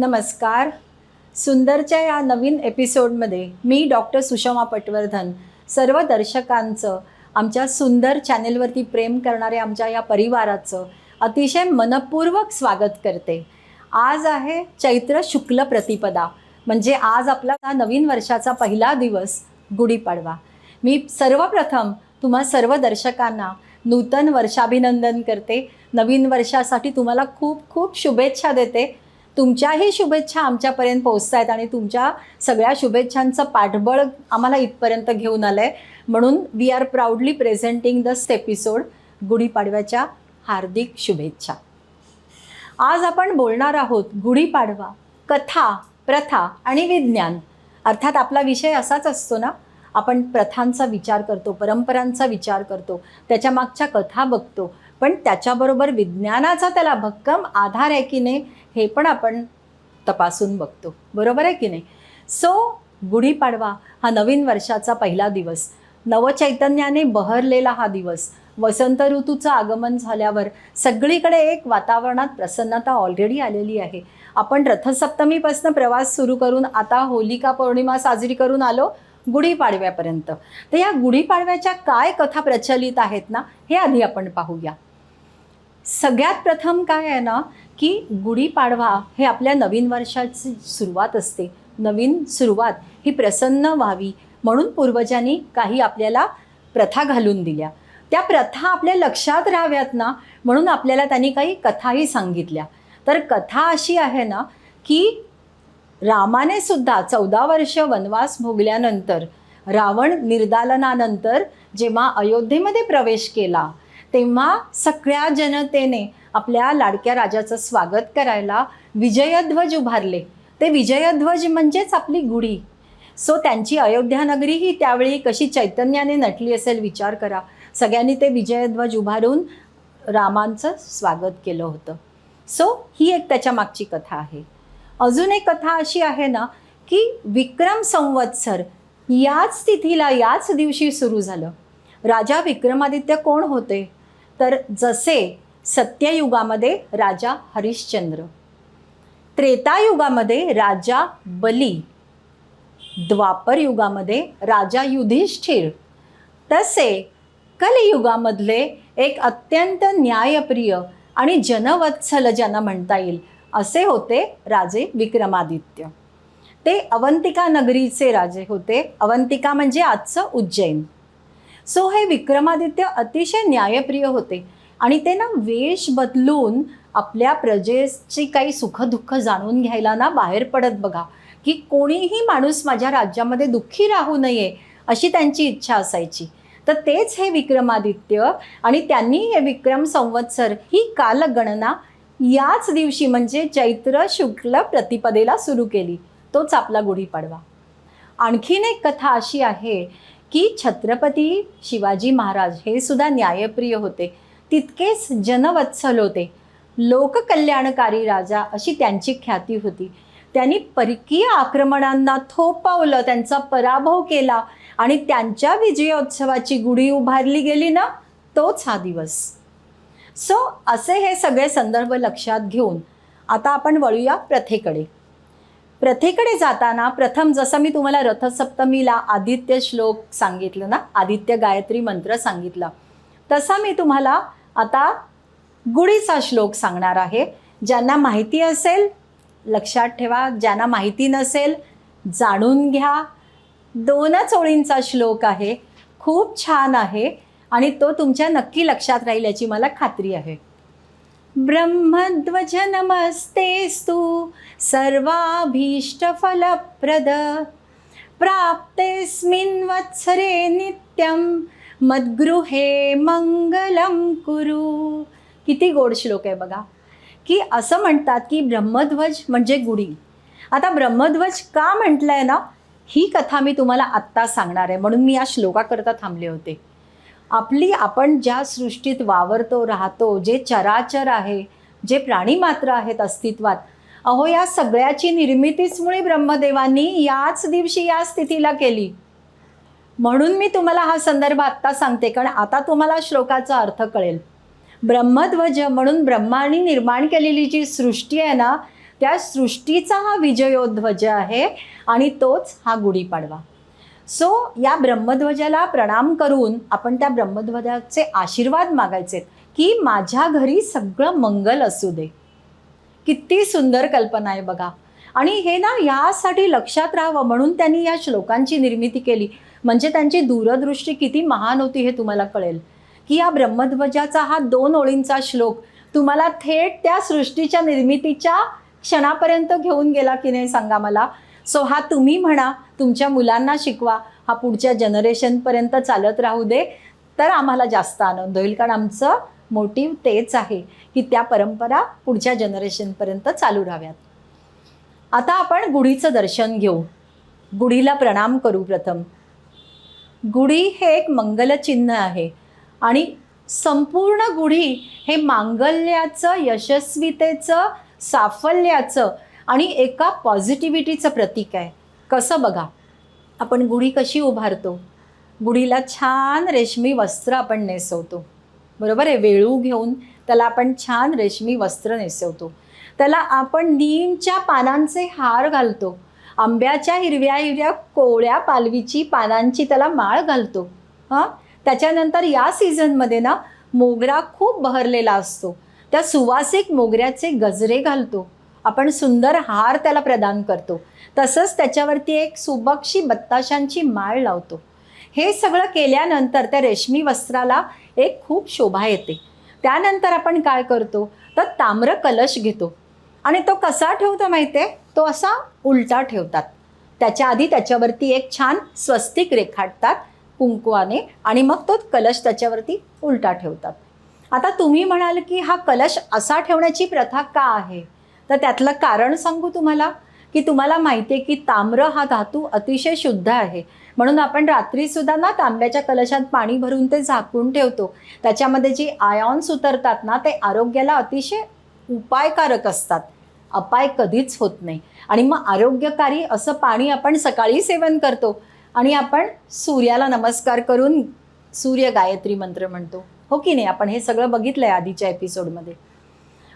नमस्कार. सुंदरच्या या नवीन एपिसोडमध्ये मी डॉक्टर सुषमा पटवर्धन सर्व दर्शकांचं, आमच्या सुंदर चॅनेलवरती प्रेम करणाऱ्या आमच्या या परिवाराचं अतिशय मनपूर्वक स्वागत करते. आज आहे चैत्र शुक्ल प्रतिपदा, म्हणजे आज आपला नवीन वर्षाचा पहिला दिवस गुढीपाडवा. मी सर्वप्रथम तुम्हा सर्व दर्शकांना नूतन वर्षाभिनंदन करते. नवीन वर्षासाठी तुम्हाला खूप खूप शुभेच्छा देते. तुमच्याही शुभेच्छा आमच्यापर्यंत पोहोचत आहेत आणि तुमच्या सगळ्या शुभेच्छांचं पाठबळ आम्हाला इथपर्यंत घेऊन आलं आहे. म्हणून we are proudly presenting this episode. गुढीपाडव्याच्या हार्दिक शुभेच्छा. आज आपण बोलणार आहोत गुढीपाडवा, कथा, प्रथा आणि विज्ञान. अर्थात आपला विषय असाच असतो ना, आपण प्रथांचा विचार करतो, परंपरांचा विचार करतो, त्याच्या मागच्या कथा बघतो, पण त्याच्याबरोबर विज्ञानाचा त्याला भक्कम आधार आहे की नाही हे पण आपण तपासून बघतो. बरोबर आहे की नाही? सो गुढीपाडवा हा नवीन वर्षाचा पहिला दिवस, नवचैतन्याने बहरलेला हा दिवस, वसंत ऋतूचं आगमन झाल्यावर सगळीकडे एक वातावरणात प्रसन्नता ऑलरेडी आलेली आहे. आपण रथसप्तमीपासून प्रवास सुरू करून आता होलिका पौर्णिमा साजरी करून आलो गुढीपाडव्यापर्यंत. तर या गुढीपाडव्याच्या काय कथा प्रचलित आहेत ना, हे आधी आपण पाहूया. सगळ्यात प्रथम काय आहे ना, की गुढीपाडवा हे आपल्या नवीन वर्षाची सुरुवात असते. नवीन सुरुवात ही प्रसन्न व्हावी म्हणून पूर्वजांनी काही आपल्याला प्रथा घालून दिल्या. त्या प्रथा आपल्या लक्षात राहाव्यात ना, म्हणून आपल्याला त्यांनी काही कथाही सांगितल्या. तर कथा अशी आहे ना, की रामाने सुद्धा 14 वर्ष वनवास भोगल्यानंतर, रावण निर्दालनानंतर जेव्हा अयोध्येमध्ये प्रवेश केला, तेव्हा सगळ्या जनतेने आपल्या लाडक्या राजाचं स्वागत करायला विजयध्वज उभारले. ते विजयध्वज म्हणजेच आपली गुढी. सो त्यांची अयोध्या नगरी ही त्यावेळी कशी चैतन्याने नटली असेल विचार करा. सगळ्यांनी ते विजयध्वज उभारून रामांचं स्वागत केलं होतं. सो ही एक त्याच्या मागची कथा आहे. अजून एक कथा अशी आहे ना, की विक्रम संवत्सर याच तिथीला याच दिवशी सुरू झालं. राजा विक्रमादित्य कोण होते? तर जसे सत्ययुगामध्ये राजा हरिश्चंद्र, त्रेतायुगामध्ये राजा बली, द्वापर युगामध्ये राजा युधिष्ठिर, तसे कलियुगामधले एक अत्यंत न्यायप्रिय आणि जनवत्सल ज्यांना म्हणता येईल असे होते राजे विक्रमादित्य. ते अवंतिका नगरीचे राजे होते. अवंतिका म्हणजे आजचं उज्जैन. सो हे विक्रमादित्य अतिशय न्यायप्रिय होते आणि ते ना वेश बदलून आपल्या प्रजेची काही सुखदुःख जाणून घ्यायला ना बाहेर पडत बघा, की कोणीही माणूस माझ्या राज्यामध्ये दुःखी राहू नये अशी त्यांची इच्छा असायची. तर तेच हे विक्रमादित्य, आणि त्यांनी हे विक्रम संवत्सर ही कालगणना याच दिवशी म्हणजे चैत्र शुक्ल प्रतिपदेला सुरू केली. तोच आपला गुढीपाडवा. आणखीन एक कथा अशी आहे की छत्रपती शिवाजी महाराज हे सुद्धा न्यायप्रिय होते, तितकेच जनवत्सल होते, लोककल्याणकारी राजा अशी त्यांची ख्याती होती. त्यांनी परकीय आक्रमणांना थोपवलं, त्यांचा पराभव केला आणि त्यांच्या विजयोत्सवाची गुढी उभारली गेली ना, तोच हा दिवस. सो असे हे सगळे संदर्भ लक्षात घेऊन आता आपण वळूया प्रथेकडे. प्रथेकडे जाताना प्रथम जसं मी तुम्हाला रथसप्तमीला आदित्य श्लोक सांगितलं ना, आदित्य गायत्री मंत्र सांगितला, तसा मी तुम्हाला आता गुढीचा श्लोक सांगणार आहे. ज्यांना माहिती असेल लक्षात ठेवा, ज्यांना माहिती नसेल जाणून घ्या. 2च ओळींचा श्लोक आहे, खूप छान आहे आणि तो तुमच्या नक्की लक्षात राहील याची मला खात्री आहे. ब्रह्मध्वज नमस्तेस्तु सर्वाभीष्टफलप्रद प्राप्तेस्मिन् वत्सरे नित्यं मद्गृहे मंगलम कुरु. किती गोड श्लोक आहे बघा. की असं म्हणतात की ब्रह्मध्वज म्हणजे गुढी. आता ब्रह्मध्वज का म्हटलंय ना, ही कथा मी तुम्हाला आत्ता सांगणार आहे, म्हणून मी या श्लोकाकरता थांबले होते. आपण ज्या सृष्टीत वावरतो राहतो, जे चराचर आहे, जे प्राणी मात्र आहेत अस्तित्वात, अहो या सगळ्याची निर्मितीच मुळे ब्रह्मदेवांनी याच दिवशी याच तिथीला केली. म्हणून मी तुम्हाला हा संदर्भ आत्ता सांगते, कारण आता तुम्हाला श्लोकाचा अर्थ कळेल. ब्रह्मध्वज म्हणून ब्रह्माने निर्माण केलेली जी सृष्टी आहे ना, त्या सृष्टीचा हा विजयोध्वज आहे आणि तोच हा गुढीपाडवा. सो या ब्रह्मध्वजाला प्रणाम करून आपण त्या ब्रह्मध्वजाचे आशीर्वाद मागायचे की माझ्या घरी सगळं मंगल असू दे. किती सुंदर कल्पना आहे बघा. आणि हे ना यासाठी लक्षात राहावं म्हणून त्यांनी या श्लोकांची निर्मिती केली. म्हणजे त्यांची दूरदृष्टी किती महान होती हे तुम्हाला कळेल की या ब्रह्मध्वजाचा हा 2 ओळींचा श्लोक तुम्हाला थेट त्या सृष्टीच्या निर्मितीच्या क्षणापर्यंत घेऊन गेला की नाही सांगा मला. सो हा तुम्ही म्हणा, तुमच्या मुलांना शिकवा, हा पुढच्या जनरेशनपर्यंत चालत राहू दे, तर आम्हाला जास्त आनंद होईल. कारण आमचं मोटिव्ह तेच आहे की त्या परंपरा पुढच्या जनरेशनपर्यंत चालू राहाव्यात. आता आपण गुढीचं दर्शन घेऊ. गुढीला प्रणाम करू प्रथम. गुढी हे एक मंगलचिन्ह आहे आणि संपूर्ण गुढी हे मांगल्याचं, यशस्वीतेचं, साफल्याचं आणि एका पॉझिटिव्हिटीचं प्रतीक आहे. कसं बघा, आपण गुढी कशी उभारतो? गुढीला छान रेशमी वस्त्र आपण नेसवतो, बरोबर आहे. वेळू घेऊन त्याला आपण छान रेशमी वस्त्र नेसवतो. त्याला आपण नीमच्या पानांचे हार घालतो. आंब्याच्या हिरव्या हिरव्या कोवळ्या पालवीची पानांची त्याला माळ घालतो. त्याच्यानंतर या सीझनमध्ये ना मोगरा खूप बहरलेला असतो, त्या सुवासिक मोगऱ्याचे गजरे घालतो. आपण सुंदर हार त्याला प्रदान करतो. तसंच त्याच्यावरती एक सुबक्षी बत्ताशांची माळ लावतो. हे सगळं केल्यानंतर त्या रेशमी वस्त्राला एक खूप शोभा येते. त्यानंतर आपण काय करतो तर ताम्र कलश घेतो आणि तो कसा ठेवतो माहिती आहे? तो असा उलटा ठेवतात. त्याच्या आधी त्याच्यावरती एक छान स्वस्तिक रेखाटतात कुंकवाने आणि मग तो कलश त्याच्यावरती उलटा ठेवतात. आता तुम्ही म्हणाल की हा कलश असा ठेवण्याची प्रथा का आहे? तर त्यातलं कारण सांगू तुम्हाला की तुम्हाला माहिती आहे की ताम्र हा धातू अतिशय शुद्ध आहे. म्हणून आपण रात्रीसुद्धा ना तांब्याच्या कलशात पाणी भरून ते झाकून ठेवतो. त्याच्यामध्ये जी आयॉन्स उतरतात ना ते आरोग्याला अतिशय उपायकारक असतात. अपाय कधीच होत नाही. आणि मग आरोग्यकारी असं पाणी आपण सकाळी सेवन करतो आणि आपण सूर्याला नमस्कार करून सूर्य गायत्री मंत्र म्हणतो, हो की नाही? आपण हे सगळं बघितलं आहे आधीच्या एपिसोडमध्ये.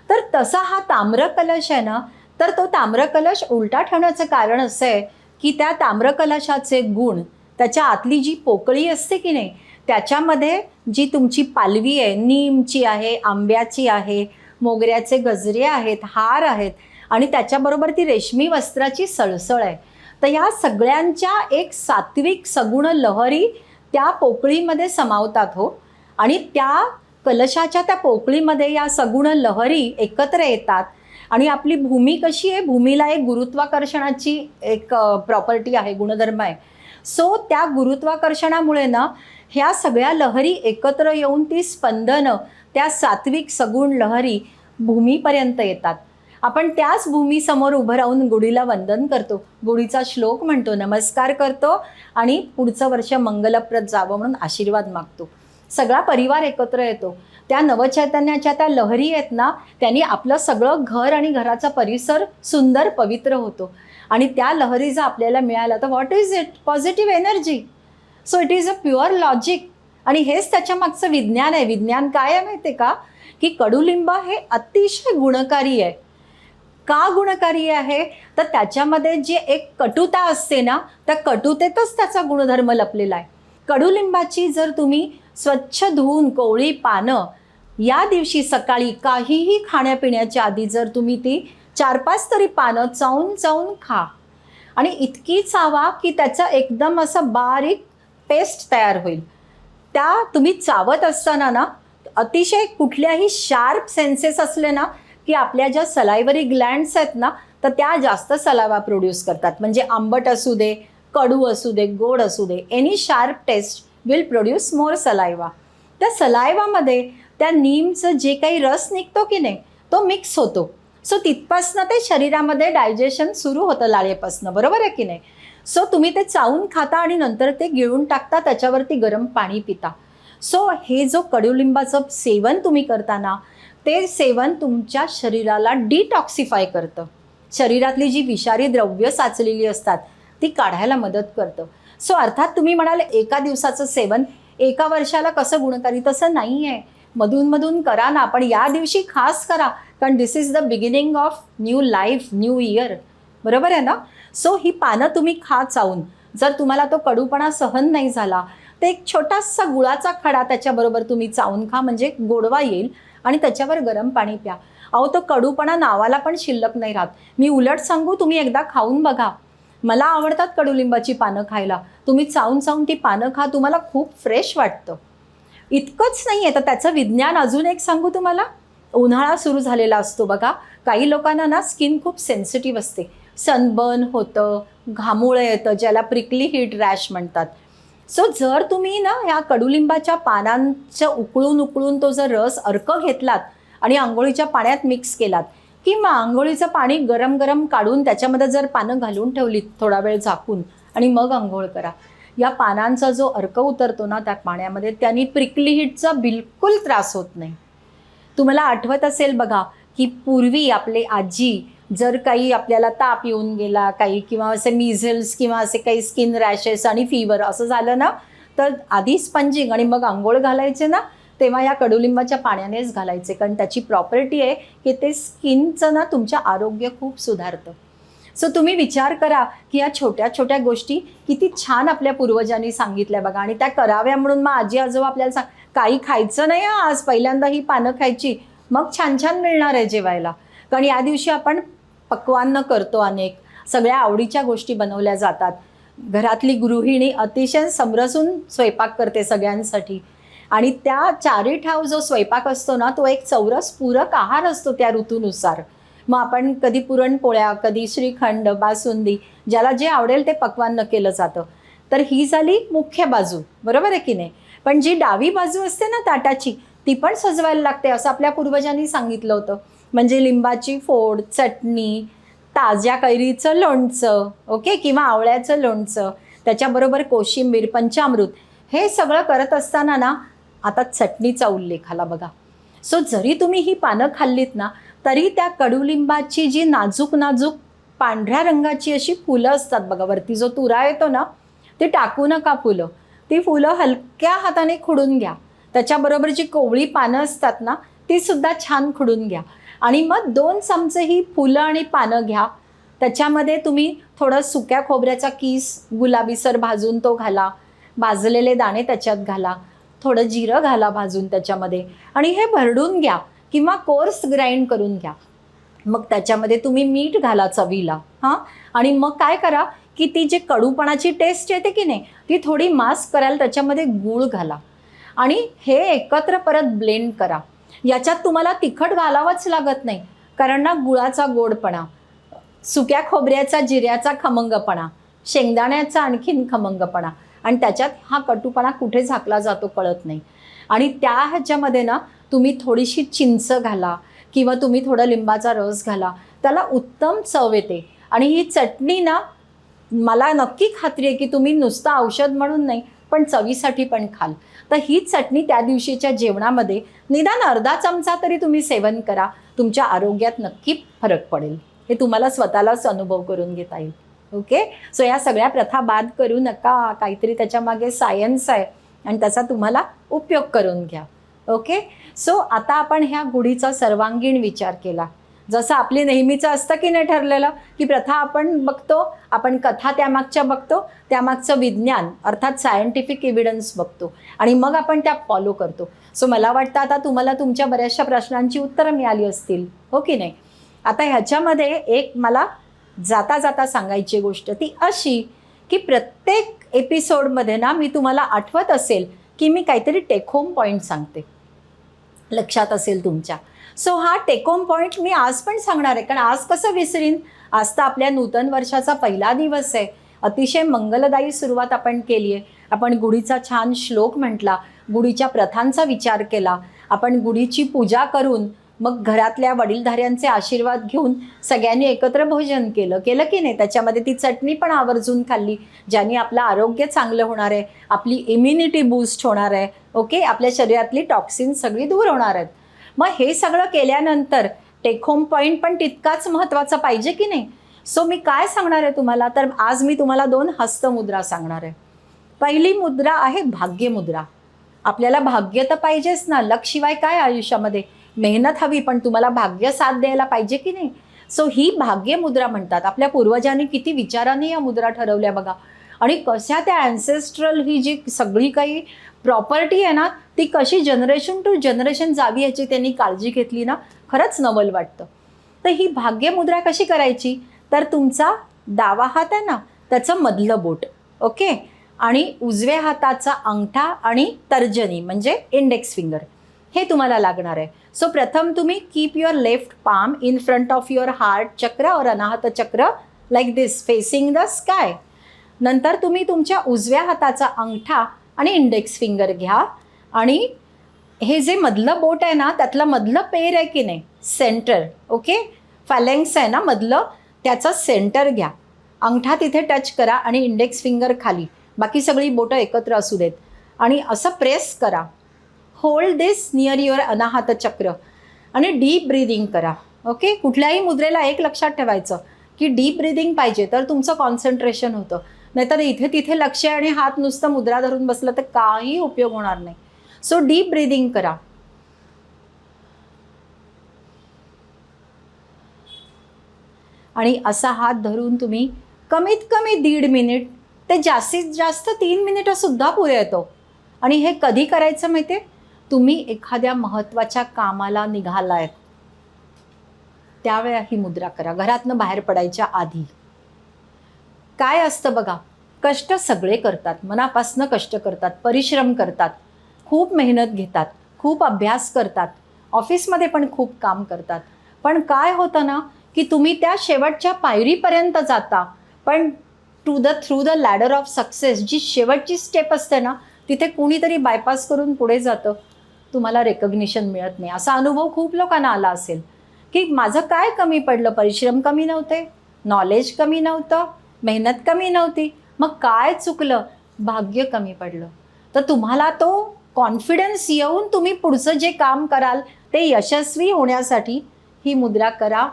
तर तसा हा ताम्र कलश आहे ना, तर तो ताम्र कलश उलटा ठेवण्याचं कारण असं आहे की त्या ताम्र कलशाचे गुण, त्याच्या आतली जी पोकळी असते की नाही, त्याच्यामध्ये जी तुमची पालवी आहे, नीमची आहे, आंब्याची आहे, मोगऱ्याचे गजरे आहेत, हार आहेत आणि त्याच्याबरोबर ती रेशमी वस्त्राची सळसळ आहे. तर या सगळ्यांच्या एक सात्विक सगुण लहरी त्या पोकळीमध्ये समावतात हो. आणि त्या कलशाच्या त्या पोकळीमध्ये या सगुण लहरी एकत्र येतात. आणि आपली भूमी कशी आहे? भूमीला एक गुरुत्वाकर्षणाची एक प्रॉपर्टी आहे, गुणधर्म आहे. सो त्या गुरुत्वाकर्षणामुळे ना ह्या सगळ्या लहरी एकत्र येऊन ती स्पंदनं, त्या सात्विक सगुण लहरी भूमीपर्यंत येतात. आपण त्याच भूमीसमोर उभं राहून गुढीला वंदन करतो, गुढीचा श्लोक म्हणतो, नमस्कार करतो आणि पुढचं वर्ष मंगलप्रद जावं म्हणून आशीर्वाद मागतो. सगळा परिवार एकत्र येतो. त्या नवचैतन्याच्या त्या लहरी आहेत ना, त्यांनी आपलं सगळं घर आणि घराचा परिसर सुंदर पवित्र होतो. आणि त्या लहरी जर आपल्याला मिळाल्या तर what is it? Positive energy. So it is a pure logic. आणि हेच त्याच्या मागचं विज्ञान आहे. विज्ञान काय आहे माहिती आहे का? की कडुलिंब हे अतिशय गुणकारी आहे. का गुणकारी आहे? तर त्याच्यामध्ये जी एक कटुता असते ना, त्या कटुतेतच त्याचा गुणधर्म लपलेला आहे. कडुलिंबाची जर तुम्ही स्वच्छ धुवून कोवळी पानं या दिवशी सकाळी काहीही खाण्यापिण्याच्या आधी जर तुम्ही ती 4-5 तरी पानं चावून चावून खा आणि इतकी चावा की त्याचा एकदम असं बारीक पेस्ट तयार होईल. त्या तुम्ही चावत असताना ना अतिशय कुठल्याही शार्प सेन्सेस असले ना की आपल्या ज्या सलायवरी ग्लँड्स आहेत ना तर त्या जास्त सलावा प्रोड्यूस करतात. म्हणजे आंबट असू दे, कडू असू दे, गोड असू दे, any sharp taste will produce more saliva. त्या सलायवामध्ये त्या नीमचं जे काही रस निघतो की नाही तो मिक्स होतो. सो तिथपासनं ते शरीरामध्ये डायजेशन सुरू होतं लाळेपासनं, बरोबर आहे की नाही? सो तुम्ही ते चावून खाता आणि नंतर ते गिळून टाकता, त्याच्यावरती गरम पाणी पिता. सो हे जो कडुलिंबाचं सेवन तुम्ही करताना ते सेवन तुमच्या शरीराला डिटॉक्सिफाय करतं. शरीरातली जी विषारी द्रव्य साचलेली असतात ती काढायला मदत करतं. सो अर्थात तुम्ही म्हणाल एका दिवसाचं सेवन 1 वर्षाला कसं गुणकारी? तसं नाही आहे. मधून मधून करा ना, पण या दिवशी खास करा, कारण this is the beginning of new life, new year, बरोबर आहे ना. सो ही पानं तुम्ही खा चावून. जर तुम्हाला तो कडूपणा सहन नाही झाला तर एक छोटासा गुळाचा खडा त्याच्याबरोबर तुम्ही चावून खा, म्हणजे गोडवा येईल, आणि त्याच्यावर गरम पाणी प्या. अहो, तो कडूपणा नावाला पण शिल्लक नाही राहत. मी उलट सांगू, तुम्ही एकदा खाऊन बघा. मला आवडतात कडुलिंबाची पानं खायला. तुम्ही चावून चावून ती पानं खा, तुम्हाला खूप फ्रेश वाटतं. इतकंच नाही आहे तर त्याचं विज्ञान अजून एक सांगू तुम्हाला. उन्हाळा सुरू झालेला असतो बघा, काही लोकांना ना स्किन खूप सेन्सिटिव्ह असते, सनबर्न होतं, घामोळं येतं, ज्याला प्रिकली हीट रॅश म्हणतात. सो जर तुम्ही ना ह्या कडुलिंबाच्या पानांचं उकळून तो जर रस अर्क घेतलात आणि आंघोळीच्या पाण्यात मिक्स केलात, किंवा आंघोळीचं पाणी गरम गरम काढून त्याच्यामध्ये जर पानं घालून ठेवलीत थोडा वेळ झाकून आणि मग आंघोळ करा, या पानांचा जो अर्क उतरतो ना त्या पाण्यामध्ये, त्यांनी प्रिकली हीटचा बिलकुल त्रास होत नाही. तुम्हाला आठवत असेल बघा की पूर्वी आपले आजी जर काही आपल्याला ताप येऊन गेला काही, किंवा असे मिझल्स किंवा असे काही स्किन रॅशेस आणि फीवर असं झालं ना, तर आधी स्पंजिंग आणि मग आंघोळ घालायचे ना, तेव्हा या कडुलिंबाच्या पाण्यानेच घालायचे, कारण त्याची प्रॉपर्टी आहे की ते स्किनचं ना तुमचं आरोग्य खूप सुधारतं. सो तुम्ही विचार करा की या छोट्या छोट्या गोष्टी किती छान आपल्या पूर्वजांनी सांगितल्या बघा, आणि त्या कराव्या म्हणून मग आजी आजोबा आपल्याला काही खायचं नाही आज पहिल्यांदा ही पानं खायची, मग छान छान मिळणार आहे जेवायला. कारण या दिवशी आपण पक्वान्न करतो, अनेक सगळ्या आवडीच्या गोष्टी बनवल्या जातात. घरातली गृहिणी अतिशय समरसून स्वयंपाक करते सगळ्यांसाठी, आणि त्या चारी ठाव जो स्वयंपाक असतो ना, तो एक चौरस पूरक आहार असतो त्या ऋतूनुसार. मग आपण कधी पुरणपोळ्या, कधी श्रीखंड, बासुंदी, ज्याला जे आवडेल ते पक्वान्न केलं जातं. तर ही झाली मुख्य बाजू, बरोबर आहे की नाही. पण जी डावी बाजू असते ना ताटाची, ती पण सजवायला लागते असं आपल्या पूर्वजांनी सांगितलं होतं. म्हणजे लिंबाची फोड, चटणी, ताज्या कैरीचं लोणचं, ओके, किंवा आवळ्याचं लोणचं, त्याच्याबरोबर कोशिंबीर, पंचामृत, हे सगळं करत असताना ना आता चटणीचा उल्लेख आला बघा. सो जरी तुम्ही ही पानं खाल्लीत ना, तरी त्या कडुलिंबाची जी नाजूक नाजूक पांढऱ्या रंगाची अशी फुलं असतात बघा, वरती जो तुरा येतो ना, ते टाकू नका फुलं. ती फुलं हलक्या हाताने खुडून घ्या. त्याच्याबरोबर जी कोवळी पानं असतात ना, ती सुद्धा छान खुडून घ्या. आणि मग 2 चमचे ही फुलं आणि पानं घ्या. त्याच्यामध्ये तुम्ही थोडं सुक्या खोबऱ्याचा किस गुलाबीसर भाजून तो घाला, भाजलेले दाणे त्याच्यात घाला, थोडं जिरं घाला भाजून त्याच्यामध्ये, आणि हे भरडून घ्या किंवा कोर्स ग्राइंड करून घ्या. मग त्याच्यामध्ये तुम्ही मीठ घाला चवीला, हां. आणि मग काय करा की ती जी कडूपणाची टेस्ट येते की नाही, ती थोडी मास्क करायला त्याच्यामध्ये गूळ घाला, आणि हे एकत्र परत ब्लेंड करा. याच्यात तुम्हाला तिखट घालावंच लागत नाही, कारण ना गुळाचा गोडपणा, सुक्या खोबऱ्याचा जिऱ्याचा खमंगपणा, शेंगदाण्याचा आणखीन खमंगपणा, आणि त्याच्यात हा कटूपणा कुठे झाकला जातो कळत नाही. आणि त्या ह्याच्यामध्ये ना तुम्ही थोडीशी चिंच घाला किंवा तुम्ही थोडा लिंबाचा रस घाला, त्याला उत्तम चव येते. आणि ही चटणी ना, मला नक्की खात्री आहे की तुम्ही नुसतं औषध म्हणून नाही, पण चवीसाठी पण खाल. तर ही चटणी त्या दिवशीच्या जेवणामध्ये निदान अर्धा चमचा तरी तुम्ही सेवन करा, तुमच्या आरोग्यात नक्की फरक पडेल. हे तुम्हाला स्वतःलाच अनुभव करून घेता येईल. ओके. सो या सगळ्या प्रथा बाद करू नका, काहीतरी त्याच्यामागे सायन्स आहे आणि त्याचा तुम्हाला उपयोग करून घ्या. ओके. सो आता आपण ह्या गुढीचा सर्वांगीण विचार केला, जसं आपली नेहमीचं असतं की नाही ठरलेलं, की प्रथा आपण बघतो, आपण कथा त्यामागच्या बघतो, त्यामागचं विज्ञान अर्थात सायंटिफिक एव्हिडन्स बघतो, आणि मग आपण त्या फॉलो करतो. सो मला वाटतं आता तुम्हाला तुमच्या बऱ्याचशा प्रश्नांची उत्तरं मिळाली असतील, हो की नाही. आता ह्याच्यामध्ये एक मला जाता जाता सांगायची गोष्ट ती अशी की प्रत्येक एपिसोडमध्ये ना मी तुम्हाला आठवत असेल की मी काहीतरी टेक होम पॉईंट सांगते, लक्षात असेल तुमच्या. सो हा टेक होम पॉईंट मी आज पण सांगणार आहे, कारण आज कसं विसरीन, आज तर आपल्या नूतन वर्षाचा पहिला दिवस आहे. अतिशय मंगलदायी सुरुवात आपण केली आहे. आपण गुढीचा छान श्लोक म्हटला, गुढीच्या प्रथांचा विचार केला, आपण गुढीची पूजा करून मग घरातल्या वडीलधाऱ्यांचे आशीर्वाद घेऊन सगळ्यांनी एकत्र भोजन केलं की नाही. त्याच्यामध्ये ती चटणी पण आवर्जून खाल्ली, ज्याने आपलं आरोग्य चांगलं होणार आहे, आपली इम्युनिटी बूस्ट होणार आहे, ओके, आपल्या शरीरातली टॉक्सिन सगळी दूर होणार आहेत. मग हे सगळं केल्यानंतर टेक होम पॉईंट पण तितकाच महत्त्वाचा पाहिजे की नाही. सो मी काय सांगणार आहे तुम्हाला, तर आज मी तुम्हाला 2 हस्तमुद्रा सांगणार आहे. पहिली मुद्रा आहे भाग्यमुद्रा. आपल्याला भाग्य तर पाहिजेच ना, लक शिवाय काय आयुष्यामध्ये, मेहनत हवी पण तुम्हाला भाग्य साथ द्यायला पाहिजे की नाही. सो ही भाग्य मुद्रा म्हणतात. आपल्या पूर्वजांनी किती विचाराने या मुद्रा ठरवल्या बघा. आणि कशा त्या ॲन्सेस्ट्रल ही जी सगळी काही प्रॉपर्टी आहे ना, ती कशी जनरेशन टू जनरेशन जावी याची त्यांनी काळजी घेतली ना, खरंच नवल वाटतं. तर ही भाग्य मुद्रा कशी करायची, तर तुमचा डावा हात आहे ना, त्याचं मधलं बोट, ओके, आणि उजव्या हाताचा अंगठा आणि तर्जनी म्हणजे इंडेक्स फिंगर हे तुम्हाला लागणार आहे. सो प्रथम तुम्ही keep your left palm in front of your heart चक्र और अनाहत चक्र like this facing the sky. नंतर तुम्ही तुमच्या उजव्या हाताचा अंगठा आणि इंडेक्स फिंगर घ्या आणि हे जे मधलं बोट आहे ना, त्यातलं मधलं पेर आहे की नाही, सेंटर, ओके, फॅलेंक्स आहे ना मधलं, त्याचं सेंटर घ्या. अंगठा तिथे टच करा आणि इंडेक्स फिंगर खाली, बाकी सगळी बोटं एकत्र असू देत आणि असं प्रेस करा. होल्ड दिस नियर युअर अनाहत चक्र आणि डीप ब्रीदिंग करा. ओके, कुठल्याही मुद्रेला एक लक्षात ठेवायचं की डीप ब्रीदिंग पाहिजे तर तुमचं कॉन्सन्ट्रेशन होतं. नाहीतर इथे तिथे लक्ष आणि हात नुसतं मुद्रा धरून बसलं तर काही उपयोग होणार नाही. सो डीप ब्रीदिंग करा. आणि असा हात धरून तुम्ही कमीत कमी 1.5 मिनिट ते जास्तीत जास्त 3 मिनिटं सुद्धा पुरे येतो. आणि हे कधी करायचं माहिती आहे, तुम्ही एखाद्या महत्त्वाच्या कामाला निघालायत त्यावेळा ही मुद्रा करा, घरातनं बाहेर पडायच्या आधी. काय असतं बघा, कष्ट सगळे करतात, मनापासनं कष्ट करतात, परिश्रम करतात, खूप मेहनत घेतात, खूप अभ्यास करतात, ऑफिसमध्ये पण खूप काम करतात. पण काय होतं ना की तुम्ही त्या शेवटच्या पायरीपर्यंत जाता, पण through the ladder of success जी शेवटची स्टेप असते ना, तिथे कुणीतरी बायपास करून पुढे जातं, तुम्हाला रेकग्निशन मिळत नाही. असा अनुभव खूप लोकांना आला असेल की माझं काय कमी पडलं, परिश्रम कमी नव्हते, नॉलेज कमी नव्हतं, मेहनत कमी नव्हती, मग काय चुकलं, भाग्य कमी पडलं. तर तुम्हाला तो कॉन्फिडन्स येऊन तुम्ही पुढचं जे काम कराल ते यशस्वी होण्यासाठी ही मुद्रा करा.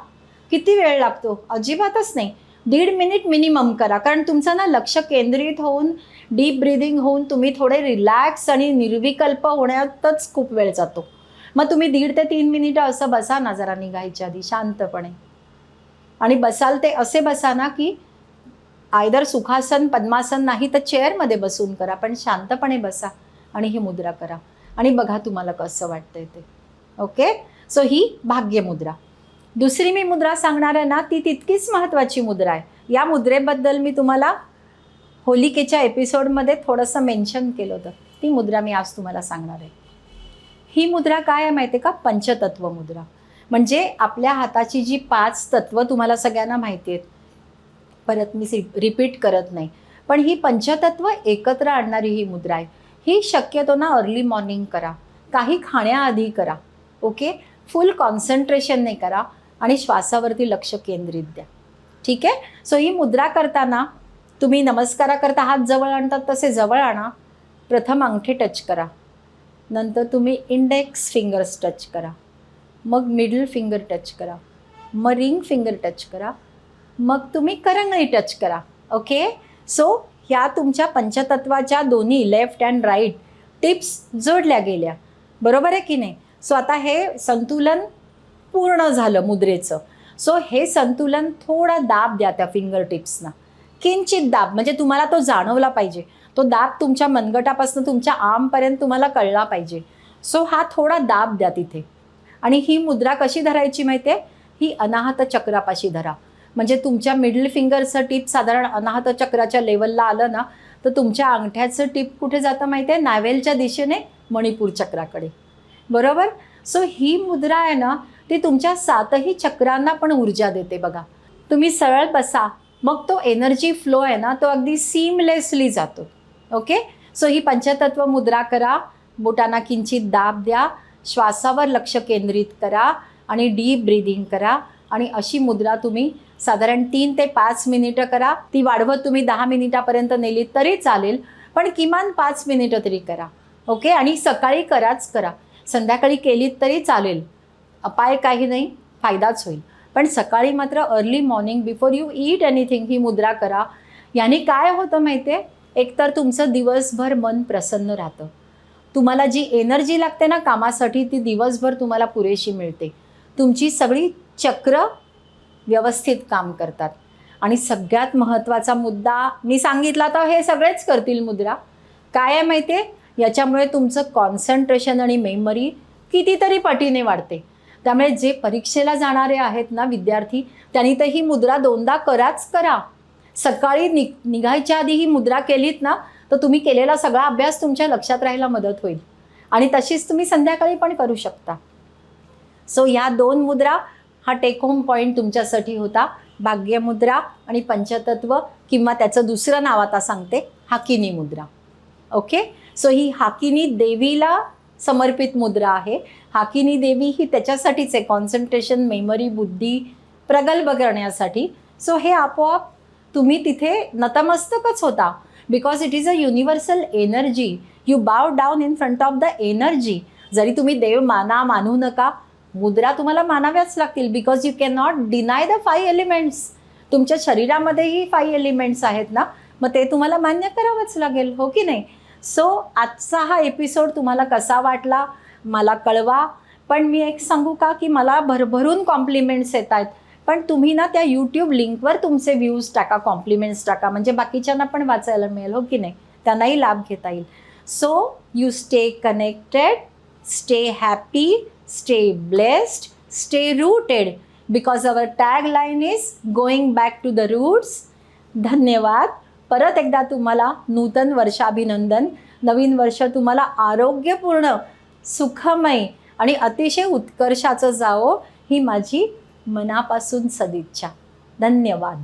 किती वेळ लागतो, अजिबातच नाही, 1.5 मिनिट मिनिमम करा. कारण तुमचं ना लक्ष केंद्रित होऊन डीप ब्रीदिंग होऊन तुम्ही थोडे रिलॅक्स आणि निर्विकल्प होण्यातच खूप वेळ जातो. मग तुम्ही 1.5 ते 3 मिनिटं असं बसा ना, जरा निघायच्या आधी शांतपणे. आणि बसाल ते असे बसा ना की आयदर सुखासन पद्मासन नाही तर चेअरमध्ये बसून करा, पण शांतपणे बसा आणि ही मुद्रा करा आणि बघा तुम्हाला कसं वाटतंय ते. ओके, सो ही भाग्य मुद्रा. दुसरी मी मुद्रा सांगणार आहे ना, ती तितकीच महत्त्वाची मुद्रा आहे. या मुद्रेबद्दल मी तुम्हाला होलिकेच्या एपिसोडमध्ये थोडंसं मेन्शन केलं होतं. ती मुद्रा मी आज तुम्हाला सांगणार आहे. ही मुद्रा काय आहे माहिती आहे का, पंचतत्व मुद्रा. म्हणजे आपल्या हाताची जी 5 तत्व तुम्हाला सगळ्यांना माहिती आहेत, परत मी रिपीट करत नाही, पण ही पंचतत्व एकत्र आणणारी ही मुद्रा आहे. ही शक्यतो ना अर्ली मॉर्निंग करा, काही खाण्याआधी करा. ओके, फुल कॉन्सन्ट्रेशन नाही करा आणि श्वासावरती लक्ष केंद्रित द्या. ठीक आहे. सो ही मुद्रा करताना तुम्ही नमस्काराकरता हात जवळ आणतात तसे जवळ आणा. प्रथम अंगठे टच करा, नंतर तुम्ही इंडेक्स फिंगर्स टच करा, मग मिडल फिंगर टच करा, मग रिंग फिंगर टच करा, मग तुम्ही करंगळी टच करा. ओके, सो ह्या तुमच्या पंचतत्वाच्या दोन्ही लेफ्ट अँड राईट टिप्स जोडल्या गेल्या, बरोबर आहे की नाही. सो आता हे संतुलन पूर्ण झालं मुद्रेचं. सो हे संतुलन थोडा दाब द्या त्या फिंगर टिप्सना, किंचित दाब, म्हणजे तुम्हाला तो जाणवला पाहिजे. तो दाब तुमच्या मनगटापासून तुमच्या आर्मपर्यंत तुम्हाला कळला पाहिजे. सो हा थोडा दाब द्या तिथे. आणि ही मुद्रा कशी धरायची माहिती आहे, ही अनाहत चक्रापाशी धरा. म्हणजे तुमच्या मिडल फिंगरचं टिप साधारण अनाहत चक्राच्या लेवलला आलं ना, तर तुमच्या अंगठ्याचं टिप कुठे जातं माहिती आहे, नावेलच्या दिशेने मणिपूर चक्राकडे, बरोबर. सो ही मुद्रा आहे ना, ती तुमच्या 7ही चक्रांना पण ऊर्जा देते बघा. तुम्ही सरळ बसा, मग तो एनर्जी फ्लो आहे ना, तो अगदी सीमलेसली जातो. ओके, सो ही पंचतत्व मुद्रा करा, बोटांना किंचित दाब द्या, श्वासावर लक्ष केंद्रित करा आणि डीप ब्रीदिंग करा. आणि अशी मुद्रा तुम्ही साधारण 3 ते 5 मिनिटं करा. ती वाढवत तुम्ही 10 मिनिटापर्यंत नेलीत तरी चालेल, पण किमान 5 मिनिटं तरी करा. ओके, आणि सकाळी कराच करा, संध्याकाळी केलीत तरी चालेल, अपाय काही नाही, फायदाच होईल. पण सकाळी मात्र early morning before you eat anything ही मुद्रा करा. याने काय होतं माहिती आहे, एकतर तुमचं दिवसभर मन प्रसन्न राहतं, तुम्हाला जी एनर्जी लागते ना कामासाठी ती दिवसभर तुम्हाला पुरेशी मिळते. तुमची सगळी चक्र व्यवस्थित काम करतात. आणि सगळ्यात महत्त्वाचा मुद्दा मी सांगितला तर हे सगळेच करतील मुद्रा. काय आहे माहिती आहे, याच्यामुळे तुमचं कॉन्सन्ट्रेशन आणि मेमरी कितीतरी पटीने वाढते. त्यामुळे जे परीक्षेला जाणारे आहेत ना विद्यार्थी, त्यांनी तर ही मुद्रा 2दा करा. सकाळी निघायच्या आधी ही मुद्रा केलीत ना तर तुम्ही केलेला सगळा अभ्यास तुमच्या लक्षात राहायला मदत होईल. आणि तशीच तुम्ही संध्याकाळी पण करू शकता. सो या 2 मुद्रा हा टेक होम पॉईंट तुमच्यासाठी होता. भाग्यमुद्रा आणि पंचतत्व, किंवा त्याचं दुसरं नाव आता सांगते, हाकिनी मुद्रा. ओके. सो ही हाकिनी देवीला समर्पित मुद्रा आहे. हाकिनी देवी ही त्याच्यासाठीच आहे, कॉन्सन्ट्रेशन, मेमरी, बुद्धी प्रगल्भ करण्यासाठी. सो हे आपोआप तुम्ही तिथे नतमस्तकच होता. Because it is a universal energy. You bow down in front of the energy. जरी तुम्ही देव मानू नका, मुद्रा तुम्हाला मानाव्याच लागतील. Because you can not deny the 5 elements. तुमच्या शरीरामध्येही 5 एलिमेंट्स आहेत ना, मग ते तुम्हाला मान्य करावंच लागेल, हो की नाही. सो आजचा हा एपिसोड तुम्हाला कसा वाटला मला कळवा. पण मी एक सांगू का, की मला भरभरून कॉम्प्लिमेंट्स येत आहेत. पण तुम्ही ना त्या यूट्यूब लिंकवर तुमचे व्ह्यूज टाका, कॉम्प्लिमेंट्स टाका, म्हणजे बाकीच्यांना पण वाचायला मिळेल, हो की नाही, त्यांनाही लाभ घेता येईल. So you stay connected, stay happy, stay blessed, stay rooted, because our tagline is going back to the roots. धन्यवाद. परत एकदा तुम्हाला नूतन वर्षाभिनंदन. नवीन वर्ष तुम्हाला आरोग्यपूर्ण, सुखमय आणि अतिशय उत्कर्षाचं जावो, ही माझी मनापासून सदिच्छा. धन्यवाद.